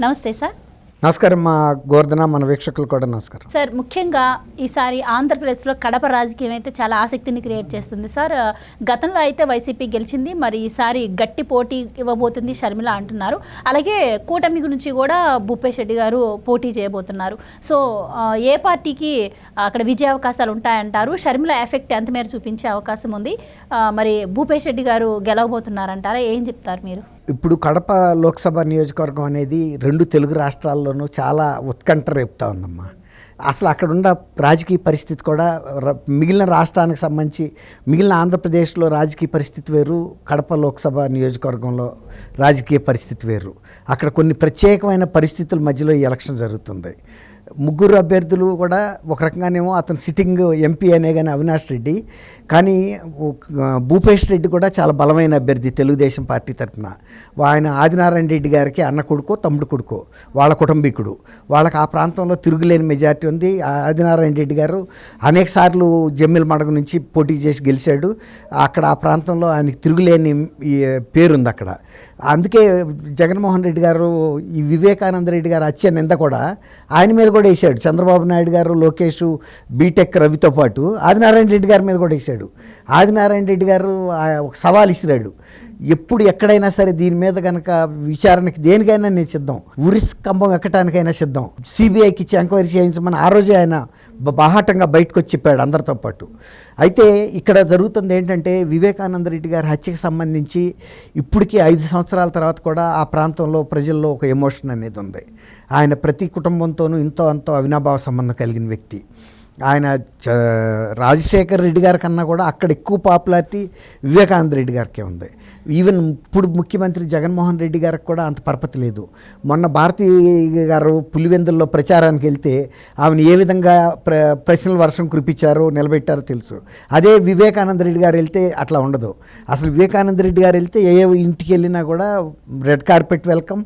నమస్తే సార్. నమస్కారం మా గోవర్ధన, మన వీక్షకులు కూడా నమస్కారం సార్. ముఖ్యంగా ఈసారి ఆంధ్రప్రదేశ్లో కడప రాజకీయం అయితే చాలా ఆసక్తిని క్రియేట్ చేస్తుంది సార్. గతంలో అయితే వైసీపీ గెలిచింది, మరి ఈసారి గట్టి పోటీ ఇవ్వబోతుంది షర్మిల అంటున్నారు. అలాగే కూటమి గురించి కూడా భూపేష్ రెడ్డి గారు పోటీ చేయబోతున్నారు. సో ఏ పార్టీకి అక్కడ విజయ అవకాశాలు ఉంటాయంటారు? షర్మిల ఎఫెక్ట్ ఎంత మేర చూపించే అవకాశం ఉంది? మరి భూపేష్ రెడ్డి గారు గెలవబోతున్నారంటారా? ఏం చెప్తారు మీరు? ఇప్పుడు కడప లోక్సభ నియోజకవర్గం అనేది రెండు తెలుగు రాష్ట్రాల్లోనూ చాలా ఉత్కంఠ రేపుతా ఉందమ్మా. అసలు అక్కడ ఉన్న రాజకీయ పరిస్థితి కూడా మిగిలిన రాష్ట్రానికి సంబంధించి మిగిలిన ఆంధ్రప్రదేశ్లో రాజకీయ పరిస్థితి వేరు, కడప లోక్సభ నియోజకవర్గంలో రాజకీయ పరిస్థితి వేరు. అక్కడ కొన్ని ప్రత్యేకమైన పరిస్థితుల మధ్యలో ఈ ఎలక్షన్ జరుగుతుంది. ముగ్గురు అభ్యర్థులు కూడా ఒక రకంగానేమో అతను సిట్టింగ్ ఎంపీ అనే కానీ అవినాష్ రెడ్డి, కానీ భూపేష్ రెడ్డి కూడా చాలా బలమైన అభ్యర్థి తెలుగుదేశం పార్టీ తరఫున. ఆయన ఆదినారాయణ రెడ్డి గారికి అన్న కొడుకో తమ్ముడు కొడుకో, వాళ్ళ కుటుంబీకుడు. వాళ్ళకి ఆ ప్రాంతంలో తిరుగులేని మెజార్టీ ఉంది. ఆదినారాయణ రెడ్డి గారు అనేక సార్లు జమ్మిల మడగ నుంచి పోటీ చేసి గెలిచాడు. అక్కడ ఆ ప్రాంతంలో ఆయనకి తిరుగులేని పేరుంది అక్కడ. అందుకే జగన్మోహన్ రెడ్డి గారు ఈ వివేకానంద రెడ్డి గారు వచ్చే నింద కూడా ఆయన మీద కూడా వేసాడు. చంద్రబాబు నాయుడు గారు, లోకేష్, బీటెక్ రవితో పాటు ఆదినారాయణ రెడ్డి గారి మీద కూడా వేసాడు. ఆదినారాయణ రెడ్డి గారు ఒక సవాల్ ఇసిరాడు, ఎప్పుడు ఎక్కడైనా సరే దీని మీద కనుక విచారణకి దేనికైనా నేను సిద్ధం, ఉరి కంబం ఎక్కడానికైనా సిద్ధం, సిబిఐకి ఇచ్చి ఎంక్వైరీ చేయించమని ఆ రోజే ఆయన బాహాటంగా బయటకు వచ్చి చెప్పాడు అందరితో పాటు. అయితే ఇక్కడ జరుగుతుంది ఏంటంటే, వివేకానంద రెడ్డి గారి హత్యకు సంబంధించి ఇప్పటికీ 5 సంవత్సరాల తర్వాత కూడా ఆ ప్రాంతంలో ప్రజల్లో ఒక ఎమోషన్ అనేది ఉంది. ఆయన ప్రతి కుటుంబంతోనూ ఇంతో అంతో అవినాభావ సంబంధం కలిగిన వ్యక్తి. ఆయన రాజశేఖర్ రెడ్డి గారి కన్నా కూడా అక్కడ ఎక్కువ పాపులారిటీ వివేకానంద రెడ్డి గారికే ఉంది. ఈవెన్ ఇప్పుడు ముఖ్యమంత్రి జగన్మోహన్ రెడ్డి గారికి కూడా అంత పరపతి లేదు. మొన్న భారతీ గారు పులివెందుల్లో ప్రచారానికి వెళ్తే ఆమెను ఏ విధంగా ప్రశ్నల వర్షం కురిపించారో నిలబెట్టారో తెలుసు. అదే వివేకానంద రెడ్డి గారు వెళ్తే అట్లా ఉండదు. అసలు వివేకానంద రెడ్డి గారు వెళ్తే ఏ ఇంటికి వెళ్ళినా కూడా రెడ్ కార్పెట్ వెల్కమ్,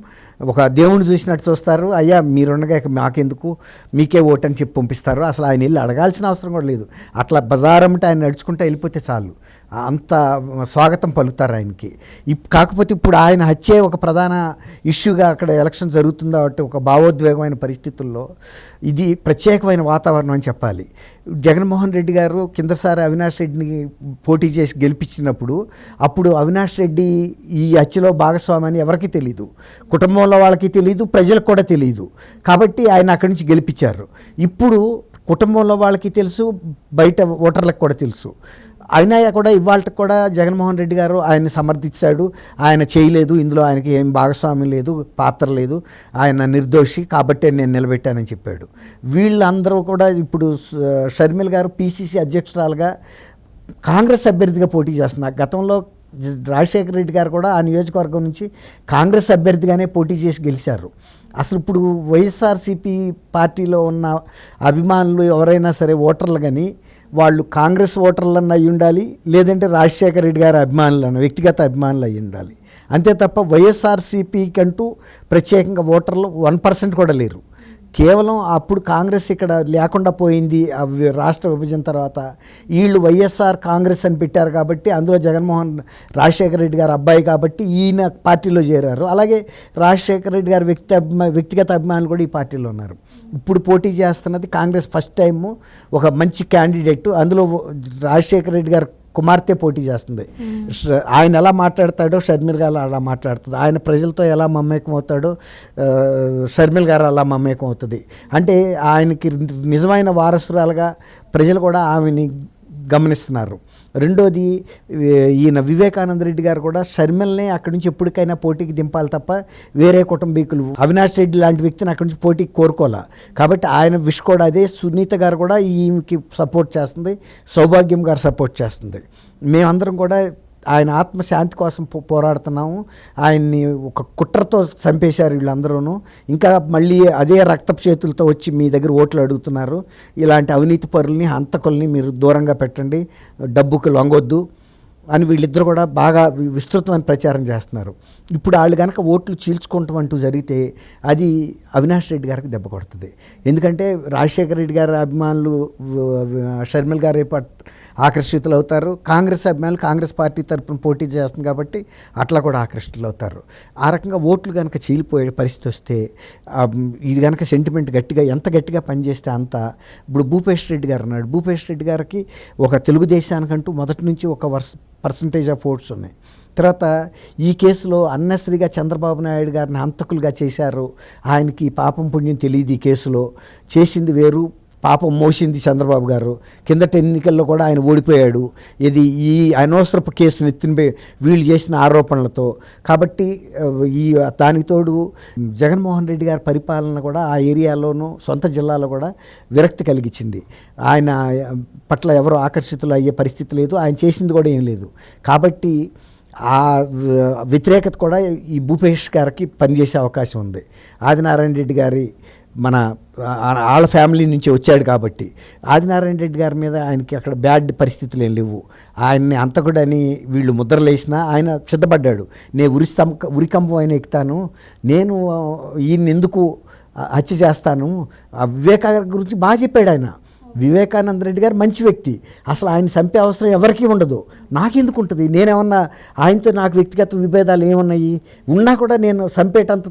ఒక దేవుణ్ణి చూసినట్టు చూస్తారు. అయ్యా మీరుండగా మాకెందుకు, మీకే ఓటు అని చెప్పి పంపిస్తారు. అసలు ఆయన వెళ్ళి అడగాల్సిన అవసరం కూడా లేదు. అట్లా బజారంటే ఆయన నడుచుకుంటూ వెళ్ళిపోతే చాలు, అంత స్వాగతం పలుకుతారు ఆయనకి. కాకపోతే ఇప్పుడు ఆయన హత్యే ఒక ప్రధాన ఇష్యూగా అక్కడ ఎలక్షన్ జరుగుతుంది కాబట్టి ఒక భావోద్వేగమైన పరిస్థితుల్లో ఇది ప్రత్యేకమైన వాతావరణం అని చెప్పాలి. జగన్మోహన్ రెడ్డి గారు కిందసారి అవినాష్ రెడ్డిని పోటీ చేసి గెలిపించినప్పుడు అప్పుడు అవినాష్ రెడ్డి ఈ హత్యలో భాగస్వామి అని ఎవరికీ తెలియదు, కుటుంబంలో వాళ్ళకి తెలియదు, ప్రజలకు కూడా తెలియదు. కాబట్టి ఆయన అక్కడి నుంచి గెలిపించారు. ఇప్పుడు కుటుంబంలో వాళ్ళకి తెలుసు, బయట ఓటర్లకు కూడా తెలుసు. అయినా కూడా ఇవాళ కూడా జగన్మోహన్ రెడ్డి గారు ఆయన్ని సమర్థించాడు. ఆయన చేయలేదు, ఇందులో ఆయనకి ఏం భాగస్వామ్యం లేదు, పాత్ర లేదు, ఆయన నిర్దోషి కాబట్టే నేను నిలబెట్టానని చెప్పాడు. వీళ్ళందరూ కూడా ఇప్పుడు షర్మిల గారు పిసిసి అధ్యక్షురాలుగా కాంగ్రెస్ అభ్యర్థిగా పోటీ చేస్తున్నారు. గతంలో రాజశేఖర రెడ్డి గారు కూడా ఆ నియోజకవర్గం నుంచి కాంగ్రెస్ అభ్యర్థిగానే పోటీ చేసి గెలిచారు. అసలు ఇప్పుడు వైఎస్ఆర్సీపీ పార్టీలో ఉన్న అభిమానులు ఎవరైనా సరే ఓటర్లు కానీ వాళ్ళు కాంగ్రెస్ ఓటర్లన్నా అయి ఉండాలి, లేదంటే రాజశేఖర రెడ్డి గారి అభిమానులన్నా వ్యక్తిగత అభిమానులు అయి ఉండాలి. అంతే తప్ప వైఎస్ఆర్సీపీకి అంటూ ప్రత్యేకంగా ఓటర్లు 1% కూడా లేరు. కేవలం అప్పుడు కాంగ్రెస్ ఇక్కడ లేకుండా పోయింది రాష్ట్ర విభజన తర్వాత. వీళ్ళు వైఎస్ఆర్ కాంగ్రెస్ అని పెట్టారు కాబట్టి అందులో రాజశేఖర రెడ్డి గారు అబ్బాయి కాబట్టి ఈయన పార్టీలో చేరారు. అలాగే రాజశేఖర రెడ్డి గారు వ్యక్తిగత అభిమానులు కూడా ఈ పార్టీలో ఉన్నారు. ఇప్పుడు పోటీ చేస్తున్నది కాంగ్రెస్ ఫస్ట్ టైము ఒక మంచి క్యాండిడేట్, అందులో రాజశేఖర రెడ్డి గారు కుమార్తె పోటీ చేస్తుంది. ఆయన ఎలా మాట్లాడతాడో షర్మిల గారు అలా మాట్లాడుతుంది. ఆయన ప్రజలతో ఎలా మమేకం అవుతాడో షర్మిల గారు అలా మమేకం అవుతుంది. అంటే ఆయనకి నిజమైన వారసురాలుగా ప్రజలు కూడా ఆమెని గమనిస్తున్నారు. రెండోది, ఈయన వివేకానంద రెడ్డి గారు కూడా షర్మిల్నే అక్కడి నుంచి ఎప్పటికైనా పోటీకి దింపాలి తప్ప వేరే కుటుంబీకులు అవినాష్ రెడ్డి లాంటి వ్యక్తిని అక్కడి నుంచి పోటీకి కోరుకోలే. కాబట్టి ఆయన విష్ కూడా అదే. సునీత గారు కూడా ఈమెకి సపోర్ట్ చేస్తుంది, సౌభాగ్యం గారు సపోర్ట్ చేస్తుంది. మేమందరం కూడా ఆయన ఆత్మశాంతి కోసం పోరాడుతున్నాము. ఆయన్ని ఒక కుట్రతో చంపేశారు వీళ్ళందరూ. ఇంకా మళ్ళీ అదే రక్తపు చేతులతో వచ్చి మీ దగ్గర ఓట్లు అడుగుతున్నారు. ఇలాంటి అవినీతి పరుల్ని, హంతకుల్ని మీరు దూరంగా పెట్టండి, డబ్బుకు లొంగొద్దు అని వీళ్ళిద్దరు కూడా బాగా విస్తృతమైన ప్రచారం చేస్తున్నారు. ఇప్పుడు వాళ్ళు కనుక ఓట్లు చీల్చుకుంటాం అంటూ జరిగితే అది అవినాష్ రెడ్డి గారికి దెబ్బ కొడుతుంది. ఎందుకంటే రాజశేఖర రెడ్డి గారి అభిమానులు షర్మిల గారి ఆకర్షితులు అవుతారు. కాంగ్రెస్ అభిమానులు కాంగ్రెస్ పార్టీ తరపున పోటీ చేస్తుంది కాబట్టి అట్లా కూడా ఆకర్షితులు అవుతారు. ఆ రకంగా ఓట్లు కనుక చీలిపోయే పరిస్థితి వస్తే ఇది కనుక సెంటిమెంట్ ఎంత గట్టిగా పనిచేస్తే అంత. ఇప్పుడు భూపేష్ రెడ్డి గారు అన్నాడు. భూపేష్ రెడ్డి గారికి ఒక తెలుగుదేశానికంటూ మొదటి నుంచి ఒక పర్సంటేజ్ ఆఫ్ ఓట్స్ ఉన్నాయి. తర్వాత ఈ కేసులో అన్నెసరిగా చంద్రబాబు నాయుడు గారిని హంతకులుగా చేశారు, ఆయనకి పాపం పుణ్యం తెలియదు, ఈ కేసులో చేసింది వేరు, పాపం మోసింది చంద్రబాబు గారు. కిందటి ఎన్నికల్లో కూడా ఆయన ఓడిపోయాడు. ఇది ఈ అనవసరపు కేసును ఎత్తిన వీళ్ళు చేసిన ఆరోపణలతో. కాబట్టి దానికి తోడు జగన్మోహన్ రెడ్డి గారి పరిపాలన కూడా ఆ ఏరియాలోనూ సొంత జిల్లాలో కూడా విరక్తి కలిగించింది. ఆయన పట్ల ఎవరు ఆకర్షితులు అయ్యే పరిస్థితి లేదు, ఆయన చేసింది కూడా ఏం లేదు. కాబట్టి ఆ వ్యతిరేకత కూడా ఈ భూపేష్ గారికి పనిచేసే అవకాశం ఉంది. ఆదినారాయణ రెడ్డి గారి వాళ్ళ ఫ్యామిలీ నుంచి వచ్చాడు కాబట్టి ఆదినారాయణ రెడ్డి గారి మీద ఆయనకి అక్కడ బ్యాడ్ పరిస్థితులు ఏం లేవు. ఆయన్ని అంతకుడని వీళ్ళు ముద్రలేసినా ఆయన సిద్ధపడ్డాడు. నేను ఉరికంపం అయినా ఎక్కుతాను, నేను ఈయన ఎందుకు హత్య చేస్తాను. వివేకానంద గురించి బాగా చెప్పాడు ఆయన. వివేకానంద రెడ్డి గారు మంచి వ్యక్తి, అసలు ఆయన చంపే అవసరం ఎవరికీ ఉండదు, నాకెందుకు ఉంటుంది, నేనేమన్నా ఆయనతో నాకు వ్యక్తిగత విభేదాలు ఏమున్నాయి, ఉన్నా కూడా నేను చంపేటంత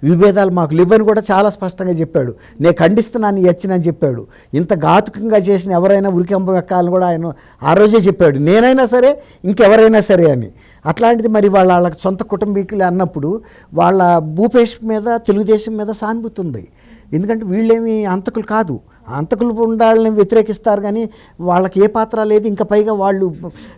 విభేదాలు మాకు లేవని కూడా చాలా స్పష్టంగా చెప్పాడు. నేను ఖండిస్తున్నాను అని చెప్పాడు. ఇంత ఘాతుకంగా చేసిన ఎవరైనా ఉరికంపం ఎక్కాలని కూడా ఆయన ఆ రోజే చెప్పాడు, నేనైనా సరే ఇంకెవరైనా సరే అని. అట్లాంటిది మరి వాళ్ళ సొంత కుటుంబీకులు అన్నప్పుడు వాళ్ళ భూపేష్ మీద తెలుగుదేశం మీద సానుభూతి ఉంది. ఎందుకంటే వీళ్ళేమి అంతకులు కాదు, అంతకులు ఉండాలని వ్యతిరేకిస్తారు కానీ వాళ్ళకి ఏ పాత్ర లేదు. ఇంకా పైగా వాళ్ళు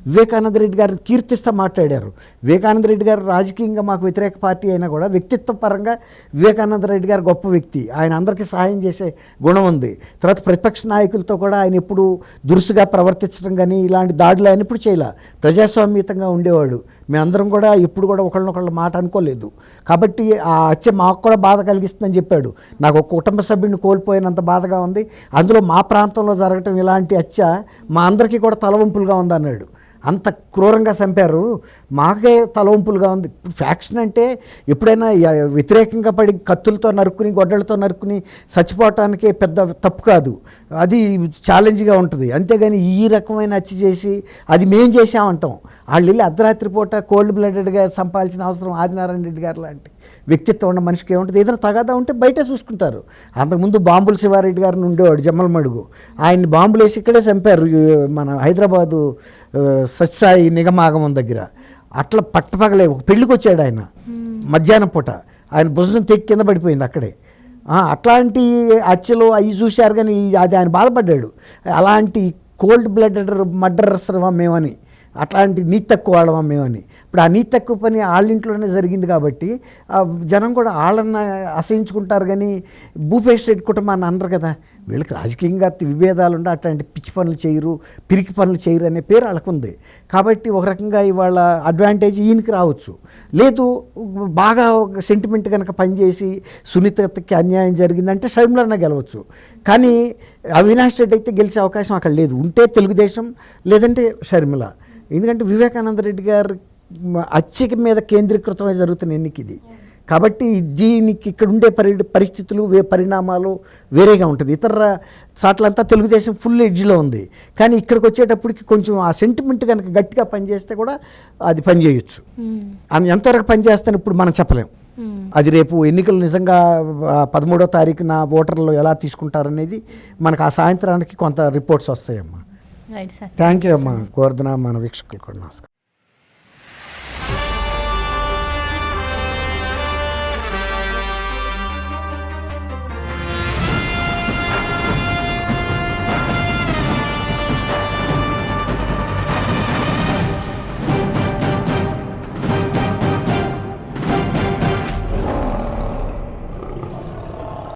వివేకానంద రెడ్డి గారిని కీర్తిస్తూ మాట్లాడారు. వివేకానంద రెడ్డి గారు రాజకీయంగా మాకు వ్యతిరేక పార్టీ అయినా కూడా వ్యక్తిత్వ పరంగా వివేకానంద రెడ్డి గారు గొప్ప వ్యక్తి, ఆయన అందరికీ సహాయం చేసే గుణం ఉంది. తర్వాత ప్రతిపక్ష నాయకులతో కూడా ఆయన ఎప్పుడు దురుసుగా ప్రవర్తించడం కానీ ఇలాంటి దాడులు ఆయన ఎప్పుడు చేయలే, ప్రజాస్వామ్యతంగా ఉండేవాడు. మేమందరం కూడా ఎప్పుడు కూడా ఒకళ్ళనొకళ్ళ మాట అనుకోలేదు. కాబట్టి ఆ హత్య మాకు కూడా బాధ కలిగిస్తుందని చెప్పాడు. నాకు ఒక కుటుంబ సభ్యుడిని కోల్పోయినంత బాధగా ఉంది, అందులో మా ప్రాంతంలో జరగటం ఇలాంటి హత్య మా అందరికీ కూడా తలవంపులుగా ఉందన్నాడు. అంత క్రూరంగా చంపారు, మాకే తలవంపులుగా ఉంది. ఫ్యాక్షన్ అంటే ఎప్పుడైనా వ్యతిరేకంగా పడి కత్తులతో నరుక్కుని గొడ్డలతో నరుక్కుని చచ్చిపోవటానికే పెద్ద తప్పు కాదు, అది ఛాలెంజ్గా ఉంటుంది. అంతేగాని ఈ రకమైన హత్య చేసి అది మేము చేసామంటాం. వాళ్ళు వెళ్ళి అర్ధరాత్రి పూట కోల్డ్ బ్లడెడ్గా చంపాల్సిన అవసరం ఆదినారాయణ రెడ్డి గారు లాంటి వ్యక్తిత్వం ఉన్న మనిషికి ఏముంటుంది? ఏదైనా తగాదా ఉంటే బయట చూసుకుంటారు. అంతకుముందు బాంబుల శివారెడ్డి గారిని ఉండేవాడు జమ్మలమడుగు, ఆయన్ని బాంబులు వేసి ఇక్కడే చంపారు మన హైదరాబాదు సత్సాయి నిగమాగమం దగ్గర. అట్లా పట్టపగలే ఒక పెళ్ళికి వచ్చాడు ఆయన మధ్యాహ్నం పూట, ఆయన భుజం తెక్కి కింద పడిపోయింది అక్కడే. అట్లాంటి హత్యలు అవి చూశారు కానీ అది ఆయన బాధపడ్డాడు. అలాంటి కోల్డ్ బ్లడెడ్ మర్డరర్స్ మేమని, అట్లాంటి నీతి తక్కువ వాళ్ళమా మేమని. ఇప్పుడు ఆ నీతి తక్కువ పని వాళ్ళింట్లోనే జరిగింది కాబట్టి జనం కూడా వాళ్ళని అసహించుకుంటారు కానీ భూపేష్ రెడ్డి కుటుంబాన్ని అనరు కదా. వీళ్ళకి రాజకీయంగా విభేదాలు ఉండే అట్లాంటి పిచ్చి పనులు చేయరు, పిరికి పనులు చేయరు అనే పేరు వాళ్ళకుంది. కాబట్టి ఒక రకంగా ఇవాళ అడ్వాంటేజ్ ఈయనకి రావచ్చు. లేదు బాగా సెంటిమెంట్ కనుక పనిచేసి సునీతకి అన్యాయం జరిగిందంటే షర్మిలనే గెలవచ్చు. కానీ అవినాష్ రెడ్డి అయితే గెలిచే అవకాశం అక్కడ లేదు. ఉంటే తెలుగుదేశం, లేదంటే షర్మిల. ఎందుకంటే వివేకానంద రెడ్డి గారి హత్య మీద కేంద్రీకృతమై జరుగుతున్న ఎన్నిక ఇది. కాబట్టి దీనికి ఇక్కడ ఉండే పరిస్థితులు పరిణామాలు వేరేగా ఉంటుంది. ఇతర చాట్లంతా తెలుగుదేశం ఫుల్ ఎడ్జ్లో ఉంది. కానీ ఇక్కడికి వచ్చేటప్పటికి కొంచెం ఆ సెంటిమెంట్ కనుక గట్టిగా పనిచేస్తే కూడా అది పనిచేయచ్చు. ఎంతవరకు పనిచేస్తాను ఇప్పుడు మనం చెప్పలేం. అది రేపు ఎన్నికలు నిజంగా 13వ తారీఖున ఓటర్లు ఎలా తీసుకుంటారనేది మనకు ఆ సాయంత్రానికి కొంత రిపోర్ట్స్ వస్తాయమ్మా. థ్యాంక్ యూ అమ్మా. కోరుతున్నా మన వీక్షకులు కూడా నమస్కారం.